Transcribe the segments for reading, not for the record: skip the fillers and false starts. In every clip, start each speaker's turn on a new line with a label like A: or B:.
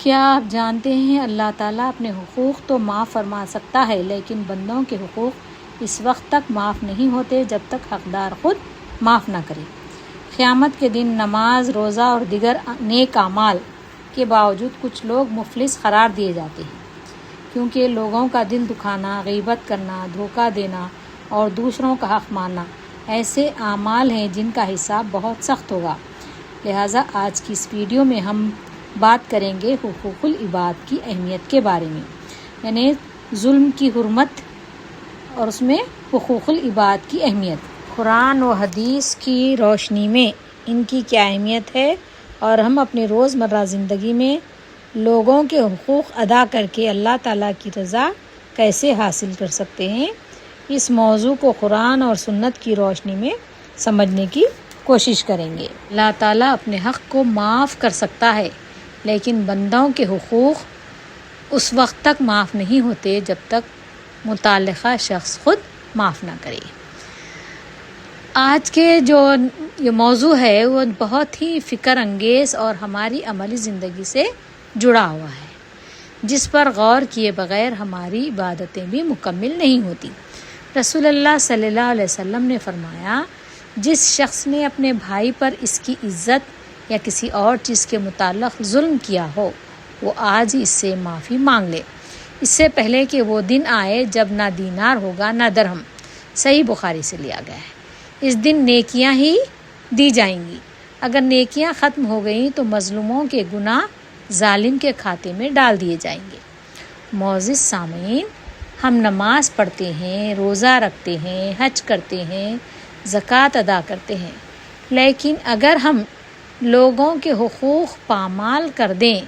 A: کیا آپ جانتے ہیں اللہ تعالیٰ اپنے حقوق تو معاف فرما سکتا ہے، لیکن بندوں کے حقوق اس وقت تک معاف نہیں ہوتے جب تک حقدار خود معاف نہ کرے۔ قیامت کے دن نماز، روزہ اور دیگر نیک اعمال کے باوجود کچھ لوگ مفلس قرار دیے جاتے ہیں، کیونکہ لوگوں کا دل دکھانا، غیبت کرنا، دھوکہ دینا اور دوسروں کا حق ماننا ایسے اعمال ہیں جن کا حساب بہت سخت ہوگا۔ لہٰذا آج کی اس ویڈیو میں ہم بات کریں گے حقوق العباد کی اہمیت کے بارے میں، یعنی ظلم کی حرمت اور اس میں حقوق العباد کی اہمیت، قرآن و حدیث کی روشنی میں ان کی کیا اہمیت ہے اور ہم اپنی روزمرہ زندگی میں لوگوں کے حقوق ادا کر کے اللہ تعالیٰ کی رضا کیسے حاصل کر سکتے ہیں۔ اس موضوع کو قرآن اور سنت کی روشنی میں سمجھنے کی کوشش کریں گے۔ اللہ تعالیٰ اپنے حق کو معاف کر سکتا ہے، لیکن بندوں کے حقوق اس وقت تک معاف نہیں ہوتے جب تک متعلقہ شخص خود معاف نہ کرے۔ آج کے جو یہ موضوع ہے وہ بہت ہی فکر انگیز اور ہماری عملی زندگی سے جڑا ہوا ہے، جس پر غور کیے بغیر ہماری عبادتیں بھی مکمل نہیں ہوتی۔ رسول اللہ صلی اللہ علیہ وسلم نے فرمایا، جس شخص نے اپنے بھائی پر اس کی عزت یا کسی اور چیز کے متعلق ظلم کیا ہو، وہ آج ہی اس سے معافی مانگ لے، اس سے پہلے کہ وہ دن آئے جب نہ دینار ہوگا نہ درہم۔ صحیح بخاری سے لیا گیا ہے۔ اس دن نیکیاں ہی دی جائیں گی۔ اگر نیکیاں ختم ہو گئیں تو مظلوموں کے گناہ ظالم کے کھاتے میں ڈال دیے جائیں گے۔ معزز سامعین، ہم نماز پڑھتے ہیں، روزہ رکھتے ہیں، حج کرتے ہیں، زکوٰۃ ادا کرتے ہیں، لیکن اگر ہم لوگوں کے حقوق پامال کر دیں،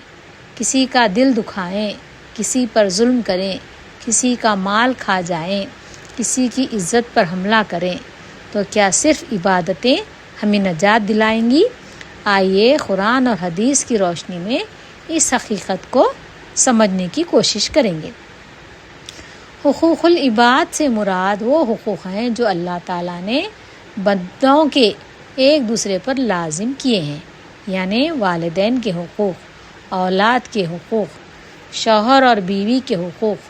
A: کسی کا دل دکھائیں، کسی پر ظلم کریں، کسی کا مال کھا جائیں، کسی کی عزت پر حملہ کریں، تو کیا صرف عبادتیں ہمیں نجات دلائیں گی؟ آئیے قرآن اور حدیث کی روشنی میں اس حقیقت کو سمجھنے کی کوشش کریں گے۔ حقوق العباد سے مراد وہ حقوق ہیں جو اللہ تعالیٰ نے بندوں کے ایک دوسرے پر لازم کیے ہیں، یعنی والدین کے حقوق، اولاد کے حقوق، شوہر اور بیوی کے حقوق،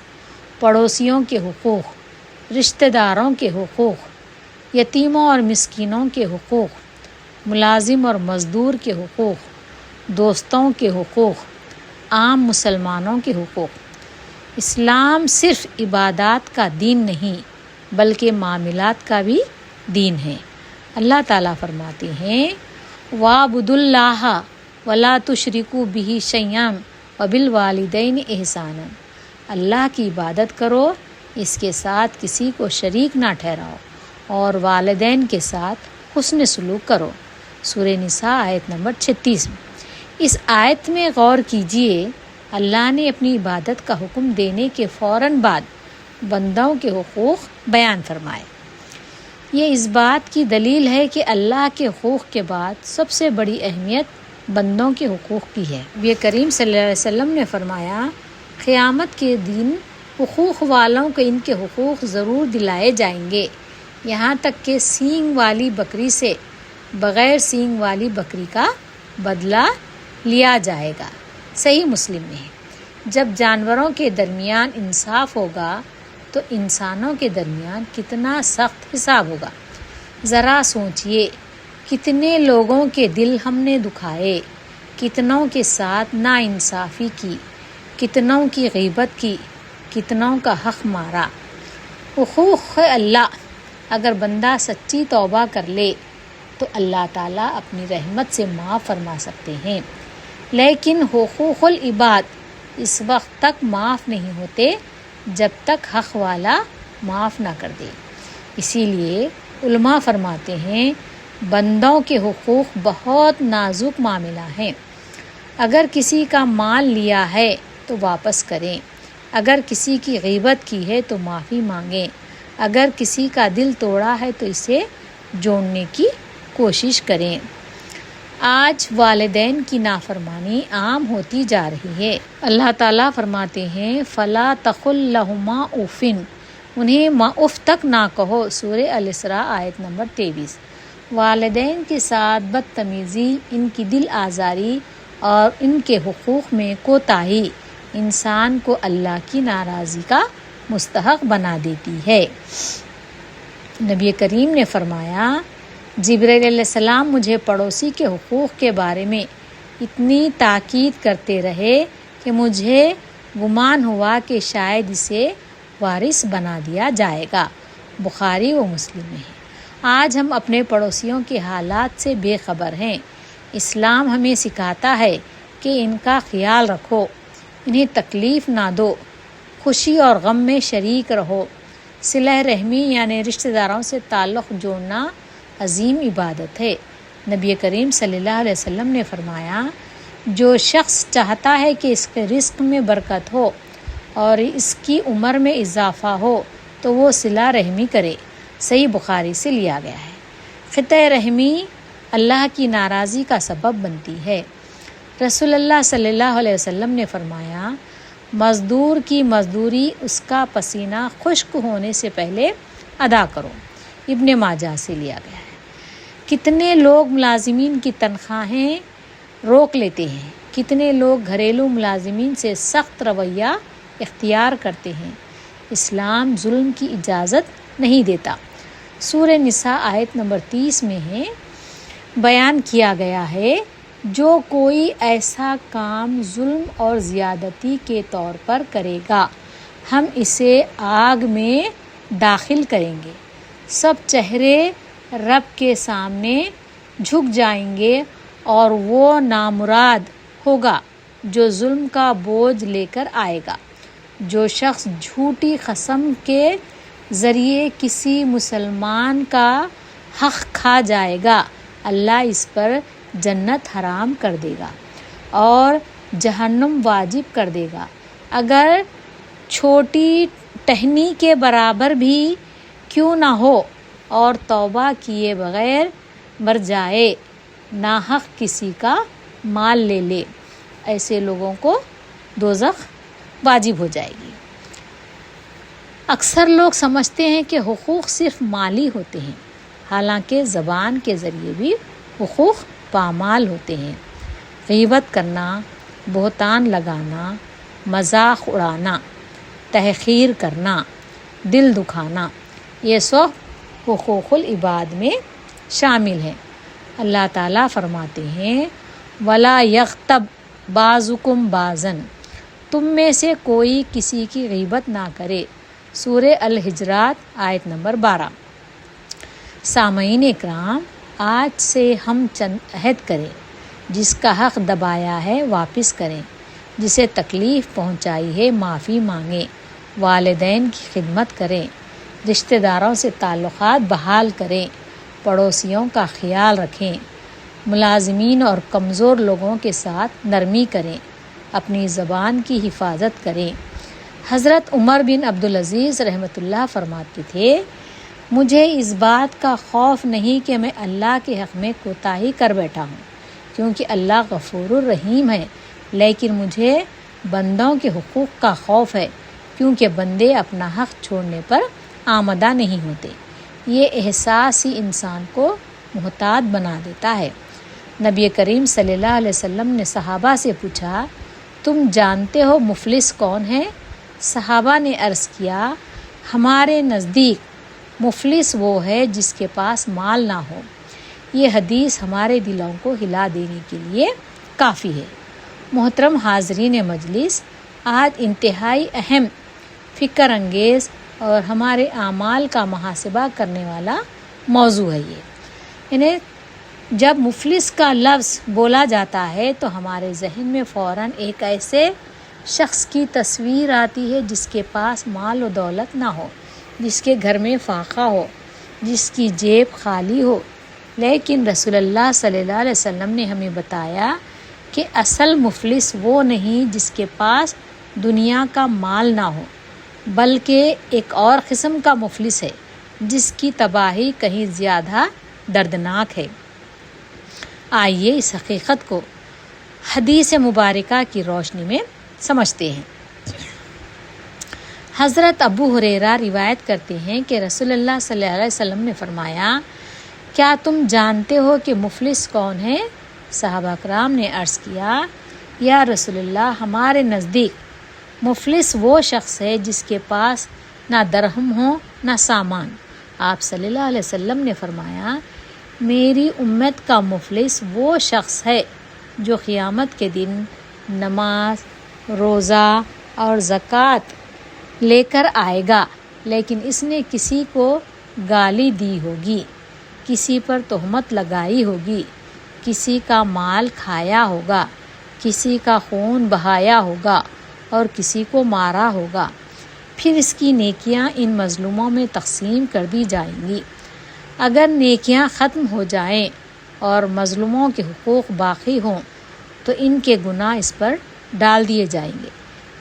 A: پڑوسیوں کے حقوق، رشتہ داروں کے حقوق، یتیموں اور مسکینوں کے حقوق، ملازم اور مزدور کے حقوق، دوستوں کے حقوق، عام مسلمانوں کے حقوق۔ اسلام صرف عبادات کا دین نہیں بلکہ معاملات کا بھی دین ہے۔ اللہ تعالیٰ فرماتے ہیں، وَاعْبُدُوا اللَّهَ وَلَا تُشْرِكُوا بِهِ شَيْئًا وَبِالْوَالِدَيْنِ إِحْسَانًا۔ اللہ کی عبادت کرو، اس کے ساتھ کسی کو شریک نہ ٹھہراؤ، اور والدین کے ساتھ حسن سلوک کرو۔ سورہ نساء آیت نمبر 36 میں۔ اس آیت میں غور کیجئے، اللہ نے اپنی عبادت کا حکم دینے کے فوراً بعد بندوں کے حقوق بیان فرمائے۔ یہ اس بات کی دلیل ہے کہ اللہ کے حقوق کے بعد سب سے بڑی اہمیت بندوں کے حقوق کی ہے۔ نبی کریم صلی اللہ علیہ وسلم نے فرمایا، قیامت کے دن حقوق والوں کو ان کے حقوق ضرور دلائے جائیں گے، یہاں تک کہ سینگ والی بکری سے بغیر سینگ والی بکری کا بدلہ لیا جائے گا۔ صحیح مسلم میں ہے، جب جانوروں کے درمیان انصاف ہوگا تو انسانوں کے درمیان کتنا سخت حساب ہوگا۔ ذرا سوچئے، کتنے لوگوں کے دل ہم نے دکھائے، کتنوں کے ساتھ ناانصافی کی، کتنوں کی غیبت کی، کتنوں کا حق مارا۔ حقوق اللہ، اگر بندہ سچی توبہ کر لے تو اللہ تعالیٰ اپنی رحمت سے معاف فرما سکتے ہیں، لیکن حقوق العباد اس وقت تک معاف نہیں ہوتے جب تک حق والا معاف نہ کر دے۔ اسی لیے علماء فرماتے ہیں، بندوں کے حقوق بہت نازک معاملہ ہیں۔ اگر کسی کا مال لیا ہے تو واپس کریں، اگر کسی کی غیبت کی ہے تو معافی مانگیں، اگر کسی کا دل توڑا ہے تو اسے جوڑنے کی کوشش کریں۔ آج والدین کی نافرمانی عام ہوتی جا رہی ہے۔ اللہ تعالیٰ فرماتے ہیں، فَلَا تَقُل لَّهُمَا اُفٍّ، انہیں اف تک نہ کہو۔ سورہ الاسراء آیت نمبر 23۔ والدین کے ساتھ بدتمیزی، ان کی دل آزاری اور ان کے حقوق میں کوتاہی انسان کو اللہ کی ناراضی کا مستحق بنا دیتی ہے۔ نبی کریم نے فرمایا، جبرائیل علیہ السلام مجھے پڑوسی کے حقوق کے بارے میں اتنی تاکید کرتے رہے کہ مجھے گمان ہوا کہ شاید اسے وارث بنا دیا جائے گا۔ بخاری و مسلم میں ہے۔ آج ہم اپنے پڑوسیوں کے حالات سے بے خبر ہیں۔ اسلام ہمیں سکھاتا ہے کہ ان کا خیال رکھو، انہیں تکلیف نہ دو، خوشی اور غم میں شریک رہو۔ صلہ رحمی یعنی رشتہ داروں سے تعلق جوڑنا عظیم عبادت ہے۔ نبی کریم صلی اللہ علیہ وسلم نے فرمایا، جو شخص چاہتا ہے کہ اس کے رزق میں برکت ہو اور اس کی عمر میں اضافہ ہو تو وہ صلہ رحمی کرے۔ صحیح بخاری سے لیا گیا ہے۔ قطع رحمی اللہ کی ناراضی کا سبب بنتی ہے۔ رسول اللہ صلی اللہ علیہ وسلم نے فرمایا، مزدور کی مزدوری اس کا پسینہ خشک ہونے سے پہلے ادا کرو۔ ابن ماجہ سے لیا گیا ہے۔ کتنے لوگ ملازمین کی تنخواہیں روک لیتے ہیں، کتنے لوگ گھریلو ملازمین سے سخت رویہ اختیار کرتے ہیں۔ اسلام ظلم کی اجازت نہیں دیتا۔ سورہ نساء آیت نمبر 30 میں ہے بیان کیا گیا ہے، جو کوئی ایسا کام ظلم اور زیادتی کے طور پر کرے گا ہم اسے آگ میں داخل کریں گے۔ سب چہرے رب کے سامنے جھک جائیں گے اور وہ نامراد ہوگا جو ظلم کا بوجھ لے کر آئے گا۔ جو شخص جھوٹی قسم کے ذریعے کسی مسلمان کا حق کھا جائے گا، اللہ اس پر جنت حرام کر دے گا اور جہنم واجب کر دے گا، اگر چھوٹی ٹہنی کے برابر بھی کیوں نہ ہو، اور توبہ کیے بغیر مر جائے، ناحق کسی کا مال لے لے، ایسے لوگوں کو دوزخ واجب ہو جائے گی۔ اکثر لوگ سمجھتے ہیں کہ حقوق صرف مالی ہوتے ہیں، حالانکہ زبان کے ذریعے بھی حقوق پامال ہوتے ہیں۔ غیبت کرنا، بہتان لگانا، مذاق اڑانا، تحقیر کرنا، دل دکھانا، یہ سب حقوق العباد میں شامل ہیں۔ اللہ تعالیٰ فرماتے ہیں، وَلَا يَغْتَبْ بَعْضُكُمْ بَعْضًا، تم میں سے کوئی کسی کی غیبت نہ کرے۔ سورہ الحجرات آیت نمبر 12۔ سامعین اکرام، آج سے ہم چند عہد کریں۔ جس کا حق دبایا ہے واپس کریں، جسے تکلیف پہنچائی ہے معافی مانگیں، والدین کی خدمت کریں، رشتہ داروں سے تعلقات بحال کریں، پڑوسیوں کا خیال رکھیں، ملازمین اور کمزور لوگوں کے ساتھ نرمی کریں، اپنی زبان کی حفاظت کریں۔ حضرت عمر بن عبدالعزیز رحمۃ اللہ فرماتے تھے، مجھے اس بات کا خوف نہیں کہ میں اللہ کے حق میں کوتاہی کر بیٹھا ہوں، کیونکہ اللہ غفور الرحیم ہے، لیکن مجھے بندوں کے حقوق کا خوف ہے، کیونکہ بندے اپنا حق چھوڑنے پر آمادہ نہیں ہوتے۔ یہ احساس ہی انسان کو محتاط بنا دیتا ہے۔ نبی کریم صلی اللہ علیہ وسلم نے صحابہ سے پوچھا، تم جانتے ہو مفلس کون ہے؟ صحابہ نے عرض کیا، ہمارے نزدیک مفلس وہ ہے جس کے پاس مال نہ ہو۔ یہ حدیث ہمارے دلوں کو ہلا دینے کے لیے کافی ہے۔ محترم حاضرین مجلس، آج انتہائی اہم، فکر انگیز اور ہمارے اعمال کا محاسبہ کرنے والا موضوع ہے یہ۔ یعنی جب مفلس کا لفظ بولا جاتا ہے تو ہمارے ذہن میں فوراً ایک ایسے شخص کی تصویر آتی ہے جس کے پاس مال و دولت نہ ہو، جس کے گھر میں فاقہ ہو، جس کی جیب خالی ہو۔ لیکن رسول اللہ صلی اللہ علیہ وسلم نے ہمیں بتایا کہ اصل مفلس وہ نہیں جس کے پاس دنیا کا مال نہ ہو، بلکہ ایک اور قسم کا مفلس ہے جس کی تباہی کہیں زیادہ دردناک ہے۔ آئیے اس حقیقت کو حدیث مبارکہ کی روشنی میں سمجھتے ہیں۔ حضرت ابو ہریرہ روایت کرتے ہیں کہ رسول اللہ صلی اللہ علیہ وسلم نے فرمایا، کیا تم جانتے ہو کہ مفلس کون ہے؟ صحابہ کرام نے عرض کیا، یا رسول اللہ، ہمارے نزدیک مفلس وہ شخص ہے جس کے پاس نہ درہم ہو نہ سامان۔ آپ صلی اللہ علیہ وسلم نے فرمایا، میری امت کا مفلس وہ شخص ہے جو قیامت کے دن نماز، روزہ اور زکوٰۃ لے کر آئے گا، لیکن اس نے کسی کو گالی دی ہوگی، کسی پر تہمت لگائی ہوگی، کسی کا مال کھایا ہوگا، کسی کا خون بہایا ہوگا اور کسی کو مارا ہوگا۔ پھر اس کی نیکیاں ان مظلوموں میں تقسیم کر دی جائیں گی۔ اگر نیکیاں ختم ہو جائیں اور مظلوموں کے حقوق باقی ہوں تو ان کے گناہ اس پر ڈال دیے جائیں گے،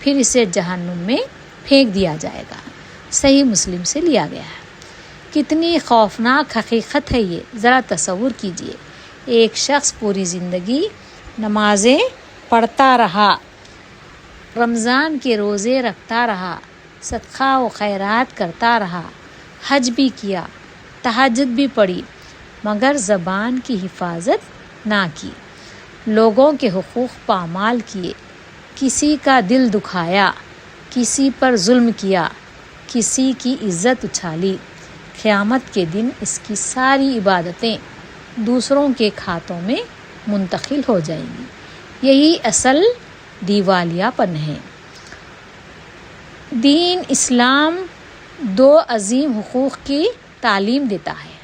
A: پھر اسے جہنم میں پھینک دیا جائے گا۔ صحیح مسلم سے لیا گیا ہے۔ کتنی خوفناک حقیقت ہے یہ، ذرا تصور کیجئے، ایک شخص پوری زندگی نمازیں پڑھتا رہا، رمضان کے روزے رکھتا رہا، صدقہ و خیرات کرتا رہا، حج بھی کیا، تہجد بھی پڑھی، مگر زبان کی حفاظت نہ کی، لوگوں کے حقوق پامال کیے، کسی کا دل دکھایا، کسی پر ظلم کیا، کسی کی عزت اچھالی، قیامت کے دن اس کی ساری عبادتیں دوسروں کے کھاتوں میں منتقل ہو جائیں گی۔ یہی اصل دیوالیہ پن ہے۔ دین اسلام دو عظیم حقوق کی تعلیم دیتا ہے۔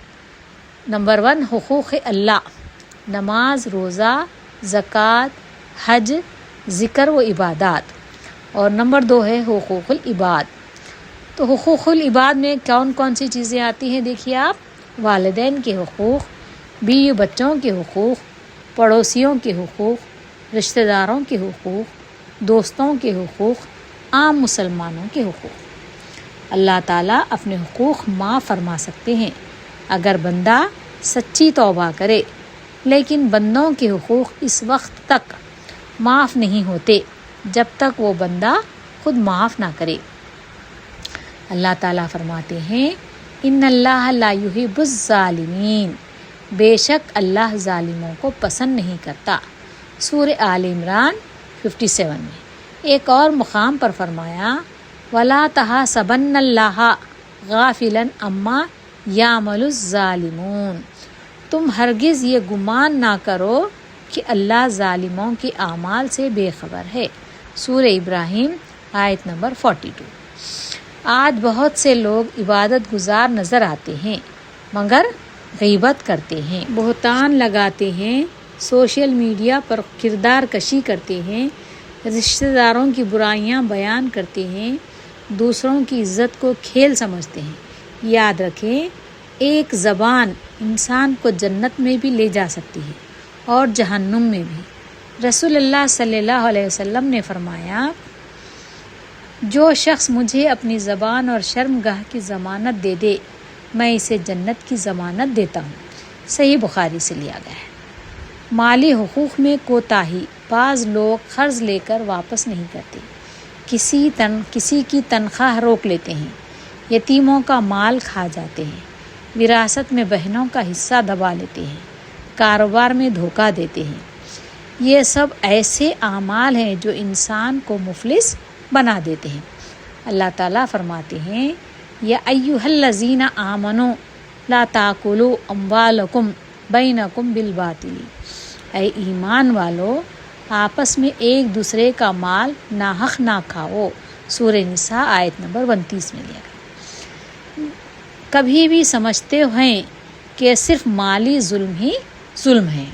A: نمبر 1، حقوق اللہ، نماز، روزہ، زکوٰۃ، حج، ذکر و عبادات، اور نمبر 2 ہے حقوق العباد۔ تو حقوق العباد میں کون کون سی چیزیں آتی ہیں؟ دیکھیے آپ، والدین کے حقوق، بیوی بچوں کے حقوق، پڑوسیوں کے حقوق، رشتہ داروں کے حقوق، دوستوں کے حقوق، عام مسلمانوں کے حقوق۔ اللہ تعالیٰ اپنے حقوق معاف فرما سکتے ہیں اگر بندہ سچی توبہ کرے، لیکن بندوں کے حقوق اس وقت تک معاف نہیں ہوتے جب تک وہ بندہ خود معاف نہ کرے۔ اللہ تعالیٰ فرماتے ہیں، ان اللہ لا یحب الظالمین، بے شک اللہ ظالموں کو پسند نہیں کرتا۔ سورہ آل عمران 57 میں ایک اور مقام پر فرمایا، وَلَا تَحْسَبَنَّ اللَّهَ غَافِلًا عَمَّا يَعْمَلُ الظَّالِمُونَ، تم ہرگز یہ گمان نہ کرو کہ اللہ ظالموں کے اعمال سے بے خبر ہے۔ سورہ ابراہیم آیت نمبر 42۔ آج بہت سے لوگ عبادت گزار نظر آتے ہیں مگر غیبت کرتے ہیں، بہتان لگاتے ہیں، سوشل میڈیا پر کردار کشی کرتے ہیں، رشتہ داروں کی برائیاں بیان کرتے ہیں، دوسروں کی عزت کو کھیل سمجھتے ہیں۔ یاد رکھیں، ایک زبان انسان کو جنت میں بھی لے جا سکتی ہے اور جہنم میں بھی۔ رسول اللہ صلی اللہ علیہ وسلم نے فرمایا، جو شخص مجھے اپنی زبان اور شرمگاہ کی ضمانت دے دے، میں اسے جنت کی ضمانت دیتا ہوں۔ صحیح بخاری سے لیا گیا ہے۔ مالی حقوق میں کوتاہی، بعض لوگ قرض لے کر واپس نہیں کرتے، کسی کی تنخواہ روک لیتے ہیں، یتیموں کا مال کھا جاتے ہیں، وراثت میں بہنوں کا حصہ دبا لیتے ہیں، کاروبار میں دھوکہ دیتے ہیں۔ یہ سب ایسے اعمال ہیں جو انسان کو مفلس بنا دیتے ہیں۔ اللہ تعالیٰ فرماتے ہیں، یا ایھا الذین آمنوا لا تاکلوا اموالکم بینکم بالباطل، اے ایمان والو، آپس میں ایک دوسرے کا مال ناحق نہ کھاؤ۔ سورہ نساء آیت نمبر 29 میں لیا گیا۔ کبھی بھی سمجھتے ہیں کہ صرف مالی ظلم ہی ظلم ہے،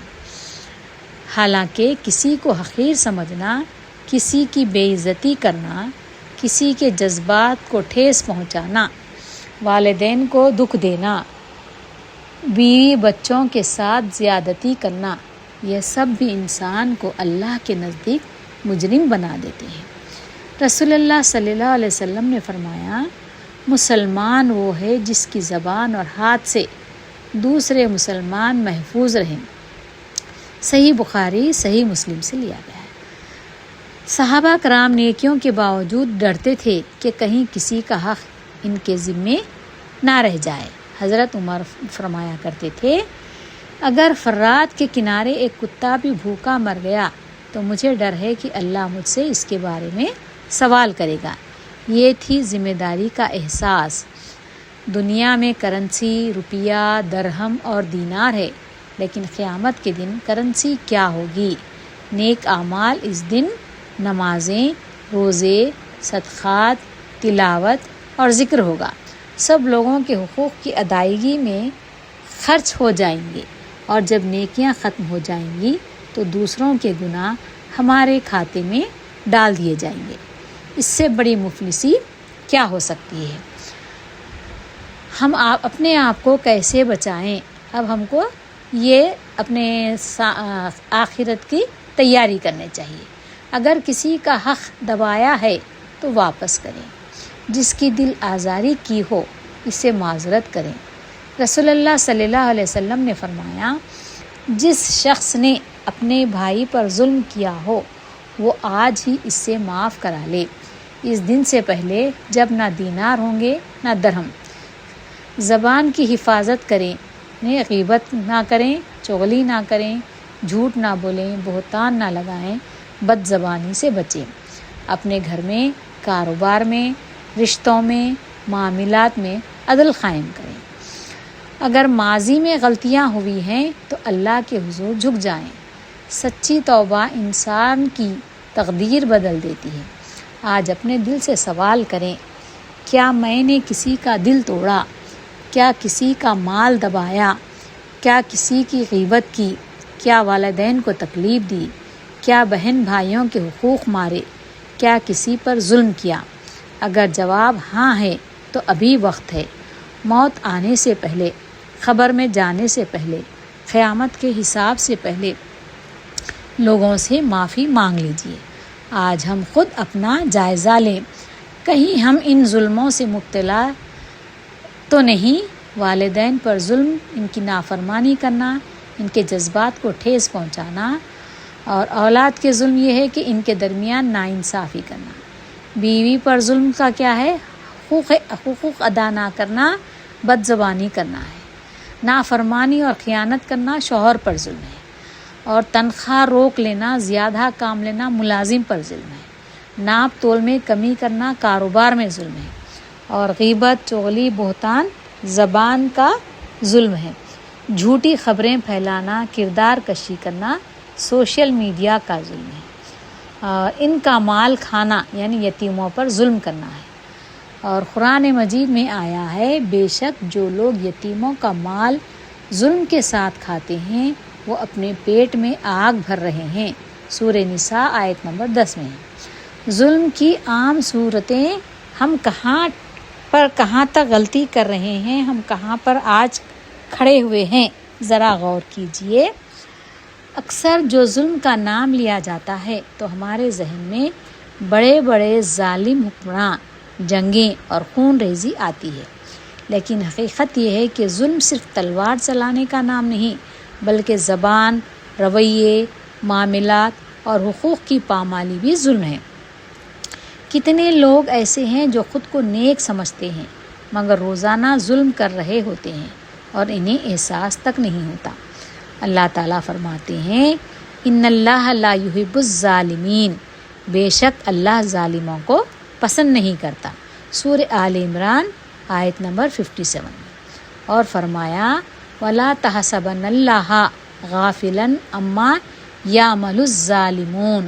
A: حالانکہ کسی کو حقیر سمجھنا، کسی کی بے عزتی کرنا، کسی کے جذبات کو ٹھیس پہنچانا، والدین کو دکھ دینا، بیوی بچوں کے ساتھ زیادتی کرنا، یہ سب بھی انسان کو اللہ کے نزدیک مجرم بنا دیتے ہیں۔ رسول اللہ صلی اللہ علیہ وسلم نے فرمایا، مسلمان وہ ہے جس کی زبان اور ہاتھ سے دوسرے مسلمان محفوظ رہیں۔ صحیح بخاری، صحیح مسلم سے لیا گیا ہے۔ صحابہ کرام نیکیوں کے باوجود ڈرتے تھے کہ کہیں کسی کا حق ان کے ذمے نہ رہ جائے۔ حضرت عمر فرمایا کرتے تھے، اگر فرات کے کنارے ایک کتا بھی بھوکا مر گیا تو مجھے ڈر ہے کہ اللہ مجھ سے اس کے بارے میں سوال کرے گا۔ یہ تھی ذمہ داری کا احساس۔ دنیا میں کرنسی روپیہ، درہم اور دینار ہے، لیکن قیامت کے دن کرنسی کیا ہوگی؟ نیک اعمال اس دن نمازیں، روزے، صدقات، تلاوت اور ذکر ہوگا۔ سب لوگوں کے حقوق کی ادائیگی میں خرچ ہو جائیں گے، اور جب نیکیاں ختم ہو جائیں گی تو دوسروں کے گناہ ہمارے کھاتے میں ڈال دیے جائیں گے۔ اس سے بڑی مفلسی کیا ہو سکتی ہے؟ ہم اپنے آپ کو کیسے بچائیں؟ اب ہم کو یہ اپنے آخرت کی تیاری کرنے چاہیے۔ اگر کسی کا حق دبایا ہے تو واپس کریں، جس کی دل آزاری کی ہو اس سے معذرت کریں۔ رسول اللہ صلی اللہ علیہ وسلم نے فرمایا، جس شخص نے اپنے بھائی پر ظلم کیا ہو وہ آج ہی اس سے معاف کرا لے، اس دن سے پہلے جب نہ دینار ہوں گے نہ درہم۔ زبان کی حفاظت کریں، غیبت نہ کریں، چغلی نہ کریں، جھوٹ نہ بولیں، بہتان نہ لگائیں، بد زبانی سے بچیں۔ اپنے گھر میں، کاروبار میں، رشتوں میں، معاملات میں عدل قائم کریں۔ اگر ماضی میں غلطیاں ہوئی ہیں تو اللہ کے حضور جھک جائیں۔ سچی توبہ انسان کی تقدیر بدل دیتی ہے۔ آج اپنے دل سے سوال کریں، کیا میں نے کسی کا دل توڑا؟ کیا کسی کا مال دبایا؟ کیا کسی کی غیبت کی؟ کیا والدین کو تکلیف دی؟ کیا بہن بھائیوں کے حقوق مارے؟ کیا کسی پر ظلم کیا؟ اگر جواب ہاں ہے تو ابھی وقت ہے۔ موت آنے سے پہلے، خبر میں جانے سے پہلے، قیامت کے حساب سے پہلے لوگوں سے معافی مانگ لیجیے۔ آج ہم خود اپنا جائزہ لیں، کہیں ہم ان ظلموں سے مبتلا تو نہیں؟ والدین پر ظلم، ان کی نافرمانی کرنا، ان کے جذبات کو ٹھیس پہنچانا، اور اولاد کے ظلم یہ ہے کہ ان کے درمیان ناانصافی کرنا۔ بیوی پر ظلم کا کیا ہے؟ حقوق ادا نہ کرنا، بد زبانی کرنا ہے۔ نافرمانی اور خیانت کرنا شوہر پر ظلم ہے، اور تنخواہ روک لینا، زیادہ کام لینا ملازم پر ظلم ہے۔ ناپ تول میں کمی کرنا کاروبار میں ظلم ہے، اور غیبت، چغلی، بہتان زبان کا ظلم ہے۔ جھوٹی خبریں پھیلانا، کردار کشی کرنا سوشل میڈیا کا ظلم ہے۔ ان کا مال کھانا یعنی یتیموں پر ظلم کرنا ہے۔ اور قرآن مجید میں آیا ہے، بے شک جو لوگ یتیموں کا مال ظلم کے ساتھ کھاتے ہیں وہ اپنے پیٹ میں آگ بھر رہے ہیں۔ سورہ نساء آیت نمبر 10 میں ہے۔ ظلم کی عام صورتیں ہم کہاں تک غلطی کر رہے ہیں، ہم کہاں پر آج کھڑے ہوئے ہیں، ذرا غور کیجئے۔ اکثر جو ظلم کا نام لیا جاتا ہے تو ہمارے ذہن میں بڑے بڑے ظالم حکمراں، جنگیں اور خون ریزی آتی ہے، لیکن حقیقت یہ ہے کہ ظلم صرف تلوار چلانے کا نام نہیں، بلکہ زبان، رویے، معاملات اور حقوق کی پامالی بھی ظلم ہے۔ کتنے لوگ ایسے ہیں جو خود کو نیک سمجھتے ہیں مگر روزانہ ظلم کر رہے ہوتے ہیں اور انہیں احساس تک نہیں ہوتا۔ اللہ تعالیٰ فرماتے ہیں، ان اللہ لا یحب الظالمین، بے شک اللہ ظالموں کو پسند نہیں کرتا۔ سورہ آل عمران آیت نمبر 57 میں، اور فرمایا، وَلَا تَحْسَبَنَّ اللَّهَ غَافِلًا عَمَّا يَعْمَلُ الظَّالِمُونَ،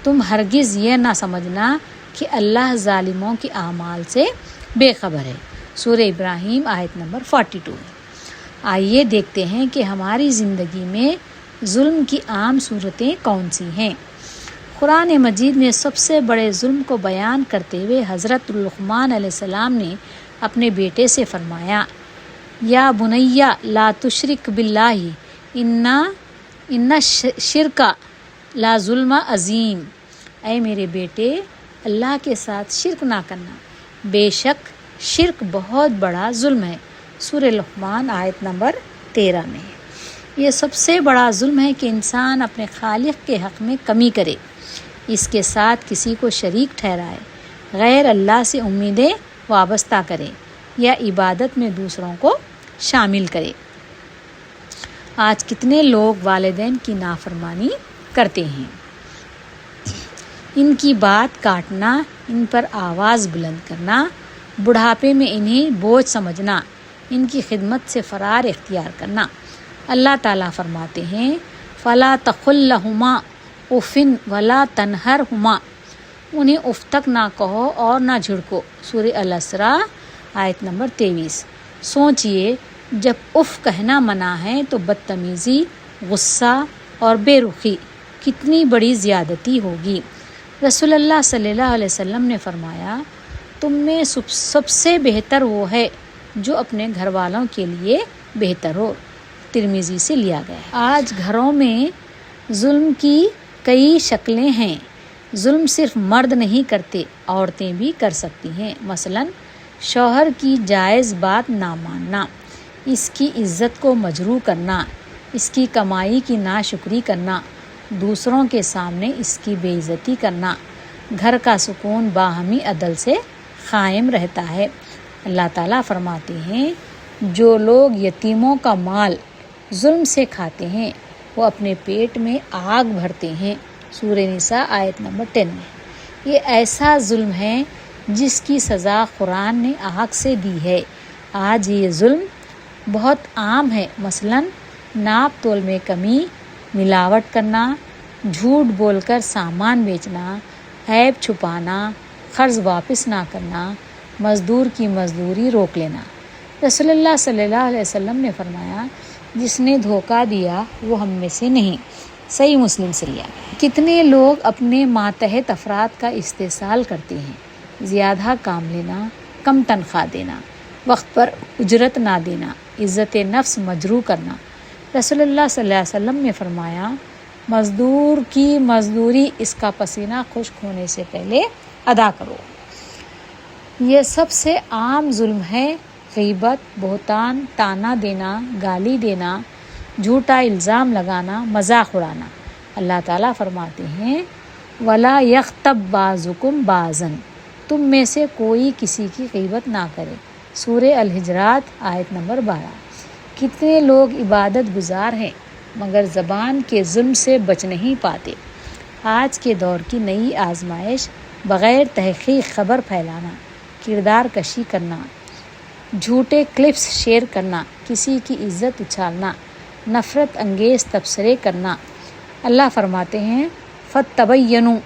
A: تم ہرگز یہ نہ سمجھنا کہ اللہ ظالموں کے اعمال سے بے خبر ہے۔ سورہ ابراہیم آیت نمبر 42 میں۔ آئیے دیکھتے ہیں کہ ہماری زندگی میں ظلم کی عام صورتیں کون سی ہیں۔ قرآن مجید میں سب سے بڑے ظلم کو بیان کرتے ہوئے حضرت لقمان علیہ السلام نے اپنے بیٹے سے فرمایا، یا بنیا لا تشرک باللہ ان الشرک لا ظلم عظیم، اے میرے بیٹے اللہ کے ساتھ شرک نہ کرنا، بے شک شرک بہت بڑا ظلم ہے۔ سورہ لقمان آیت نمبر 13 میں۔ یہ سب سے بڑا ظلم ہے کہ انسان اپنے خالق کے حق میں کمی کرے، اس کے ساتھ کسی کو شریک ٹھہرائے، غیر اللہ سے امیدیں وابستہ کرے یا عبادت میں دوسروں کو شامل کرے۔ آج کتنے لوگ والدین کی نافرمانی کرتے ہیں، ان کی بات کاٹنا، ان پر آواز بلند کرنا، بڑھاپے میں انہیں بوجھ سمجھنا، ان کی خدمت سے فرار اختیار کرنا۔ اللہ تعالیٰ فرماتے ہیں فَلَا تَقُل لَهُمَا اُفٍ وَلَا تَنْهَرْهُمَا، انہیں اف تک نہ کہو اور نہ جھڑکو۔ سورہ الاسراء آیت نمبر 23۔ سوچئے جب اف کہنا منع ہے تو بدتمیزی، غصہ اور بے رخی کتنی بڑی زیادتی ہوگی۔ رسول اللہ صلی اللہ علیہ وسلم نے فرمایا تم میں سب سے بہتر وہ ہے جو اپنے گھر والوں کے لیے بہتر ہو۔ ترمذی سے لیا گیا ہے۔ آج گھروں میں ظلم کی کئی شکلیں ہیں۔ ظلم صرف مرد نہیں کرتے، عورتیں بھی کر سکتی ہیں۔ مثلاً شوہر کی جائز بات نہ ماننا، اس کی عزت کو مجروح کرنا، اس کی کمائی کی ناشکری کرنا، دوسروں کے سامنے اس کی بے عزتی کرنا۔ گھر کا سکون باہمی عدل سے قائم رہتا ہے۔ اللہ تعالیٰ فرماتے ہیں جو لوگ یتیموں کا مال ظلم سے کھاتے ہیں وہ اپنے پیٹ میں آگ بھرتے ہیں۔ سورہ نساء آیت نمبر 10 میں۔ یہ ایسا ظلم ہے جس کی سزا قرآن نے آگ سے دی ہے۔ آج یہ ظلم بہت عام ہے۔ مثلاً ناپ تول میں کمی، ملاوٹ کرنا، جھوٹ بول کر سامان بیچنا، عیب چھپانا، قرض واپس نہ کرنا، مزدور کی مزدوری روک لینا۔ رسول اللہ صلی اللہ علیہ وسلم نے فرمایا جس نے دھوکہ دیا وہ ہم میں سے نہیں۔ صحیح مسلم سے لیا۔ کتنے لوگ اپنے ماتحت افراد کا استحصال کرتے ہیں۔ زیادہ کام لینا، کم تنخواہ دینا، وقت پر اجرت نہ دینا، عزت نفس مجروح کرنا۔ رسول اللہ صلی اللہ علیہ وسلم نے فرمایا مزدور کی مزدوری اس کا پسینہ خشک ہونے سے پہلے ادا کرو۔ یہ سب سے عام ظلم ہے۔ غیبت، بہتان، طعنہ دینا، گالی دینا، جھوٹا الزام لگانا، مذاق اڑانا۔ اللہ تعالیٰ فرماتے ہیں وَلَا يَغْتَبْ بَعْضُكُمْ بَعْضًا، تم میں سے کوئی کسی کی غیبت نہ کرے۔ سورہ الحجرات آیت نمبر 12۔ کتنے لوگ عبادت گزار ہیں مگر زبان کے ظلم سے بچ نہیں پاتے۔ آج کے دور کی نئی آزمائش بغیر تحقیق خبر پھیلانا، کردار کشی کرنا، جھوٹے کلپس شیئر کرنا، کسی کی عزت اچھالنا، نفرت انگیز تبصرے کرنا۔ اللہ فرماتے ہیں فَتَبَيَّنُوا،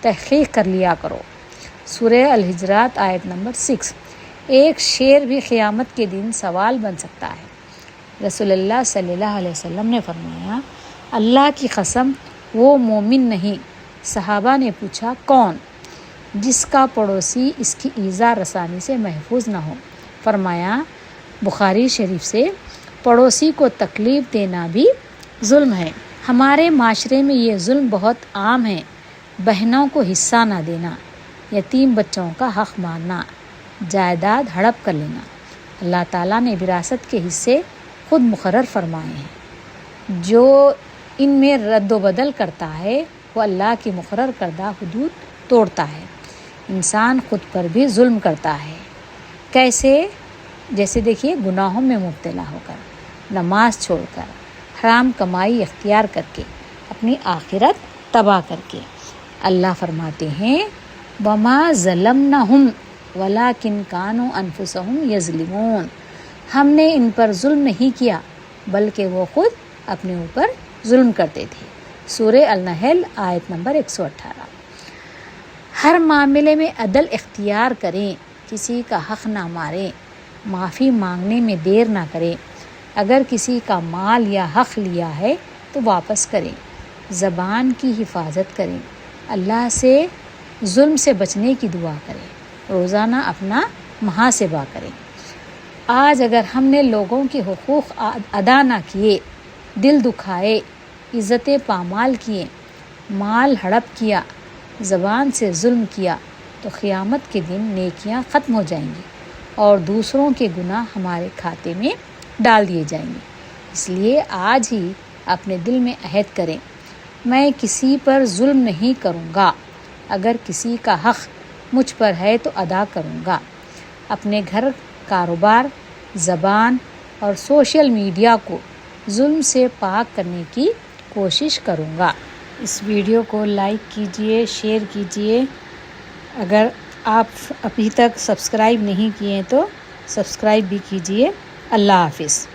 A: تحقیق کر لیا کرو۔ سورہ الحجرات آیت نمبر 6۔ ایک شعر بھی قیامت کے دن سوال بن سکتا ہے۔ رسول اللہ صلی اللہ علیہ وسلم نے فرمایا اللہ کی قسم وہ مومن نہیں۔ صحابہ نے پوچھا کون؟ جس کا پڑوسی اس کی ایذا رسانی سے محفوظ نہ ہو۔ فرمایا بخاری شریف سے پڑوسی کو تکلیف دینا بھی ظلم ہے۔ ہمارے معاشرے میں یہ ظلم بہت عام ہے۔ بہنوں کو حصہ نہ دینا، یتیم بچوں کا حق مارنا، جائیداد ہڑپ کر لینا۔ اللہ تعالیٰ نے وراثت کے حصے خود مقرر فرمائے ہیں۔ جو ان میں رد و بدل کرتا ہے وہ اللہ کی مقرر کردہ حدود توڑتا ہے۔ انسان خود پر بھی ظلم کرتا ہے۔ کیسے؟ جیسے دیکھیے گناہوں میں مبتلا ہو کر، نماز چھوڑ کر، حرام کمائی اختیار کر کے، اپنی آخرت تباہ کر کے۔ اللہ فرماتے ہیں وَمَا ظَلَمْنَهُمْ وَلَٰكِنْ كَانُوا أَنفُسَهُمْ يَظْلِمُونَ، ہم نے ان پر ظلم نہیں کیا بلکہ وہ خود اپنے اوپر ظلم کرتے تھے۔ سورہ النحل آیت نمبر 118۔ ہر معاملے میں عدل اختیار کریں، کسی کا حق نہ ماریں، معافی مانگنے میں دیر نہ کریں۔ اگر کسی کا مال یا حق لیا ہے تو واپس کریں۔ زبان کی حفاظت کریں۔ اللہ سے ظلم سے بچنے کی دعا کریں۔ روزانہ اپنا محاسبہ کریں۔ آج اگر ہم نے لوگوں کے حقوق ادا نہ کیے، دل دکھائے، عزتیں پامال کیے، مال ہڑپ کیا، زبان سے ظلم کیا تو قیامت کے دن نیکیاں ختم ہو جائیں گی اور دوسروں کے گناہ ہمارے کھاتے میں ڈال دیے جائیں گے۔ اس لیے آج ہی اپنے دل میں عہد کریں میں کسی پر ظلم نہیں کروں گا، اگر کسی کا حق مجھ پر ہے تو ادا کروں گا۔ اپنے گھر، کاروبار، زبان اور سوشل میڈیا کو ظلم سے پاک کرنے کی کوشش کروں گا۔ اس ویڈیو کو لائک کیجئے، شیئر کیجئے۔ اگر آپ ابھی تک سبسکرائب نہیں کیے تو سبسکرائب بھی کیجئے۔ اللہ حافظ۔